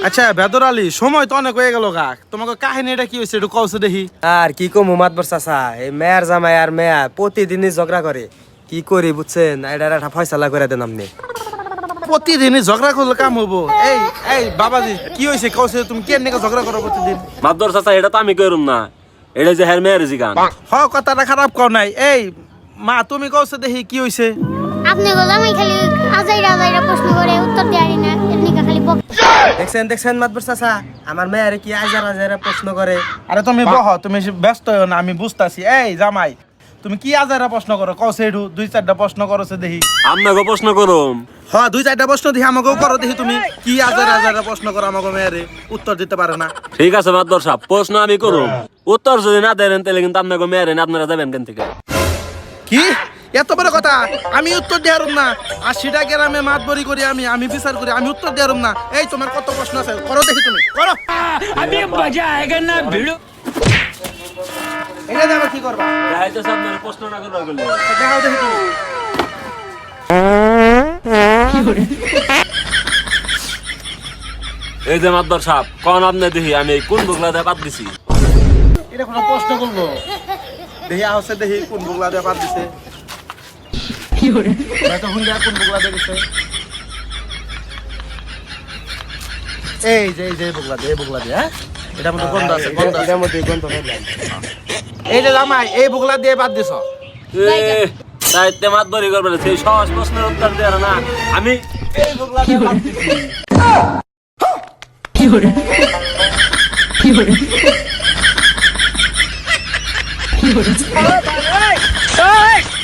আচ্ছা বেদর আলী, সময় তো অনেক হয়ে গেল গা, তোমাকে কাহিনীটা কি হয়েছে একটু কওছে দেখি। আর কি কম মাতবর চাচা, এই মেয়ের জামাই আর মেয়া প্রতিদিনই ঝগড়া করে। কি করি বুঝছেন, এটার একটা ফয়সালা করে দেন আপনি। প্রতিদিনই ঝগড়া করলে কাম হবো? এই এই বাবাজি কি হয়েছে কওছে, তুমি কি নিয়ে ঝগড়া করো প্রতিদিন? মাদর চাচা এটা তো আমি কইরুম না, এটা যে হের মেয়ের জিগান। হ, কথাটা খারাপ কও নাই। এই মা তুমি কওছে দেখি কি হয়েছে? আপনি বললাম আমি খালি আজাইরা আজাইরা প্রশ্ন করে উত্তর দেয়ারি না, এমনি খালি দেখছেন দেখছেন মাতবর চাচা, আমার মেয়ের কি আজার আজারা প্রশ্ন করে। আরে তুমি বহ, তুমি ব্যস্ত হও না, আমি বুঝতাছি। এই জামাই, তুমি কি আজারা প্রশ্ন করো কওছে একটু, দুই চারটা প্রশ্ন করছে দেখি। আপনাকে প্রশ্ন করুম। হ্যাঁ, দুই চারটা প্রশ্ন দেখি আমাকেও করো দেখি। তুমি কি আজারা আজারা প্রশ্ন করো আমাকে, মেয়েরে উত্তর দিতে পারে না। ঠিক আছে মাদর সাহেব, প্রশ্ন আমি করুম, উত্তর যদি না দেন তাহলে কিন্তু আপনাকে মেয়ের আপনারা যাবেন কেন থেকে। কি এত বড় কথা? আমি উত্তর দেয়ারুম না? 80টা গ্রামে মাতবরি করি, আমি বিচার করি, আমি উত্তর দেয়ারুম না? এই তোমার কত প্রশ্ন আছে, করো দেখি, তুমি করো। अभी मजा आएगा ना भिड़ो। এটা দেবে কি করবা? যাইতেছে আপনার প্রশ্ন না করলে বলে। দেখাও দেখি তুমি। এই যে মাদর সাহেব, কোন আপনি দেখি আমি কোন বুগলাতে বাদ দিছি। এটা কোনো প্রশ্ন করবো? দেখি আছে দেখি কোন বুগলা দিয়ে পার দিছে। তো হুন্ডা কোন বুগলা দিয়ে দিছে? এই যে বুগলা দিয়ে, এই বুগলা দিয়ে। হ্যাঁ, এটা মধ্যে গন্ধ আছে, গন্ধ আছে। এটার মধ্যে গন্ধ পাইলাম। এই যে জামাই, এই বুগলা দিয়ে বাদ দিছ। সাহিত্যে মাদবরি করবেন, সেই সহজ প্রশ্নের উত্তর দেওয়ার না, আমি এই বুগলাতে বাদ দিছি। Hey!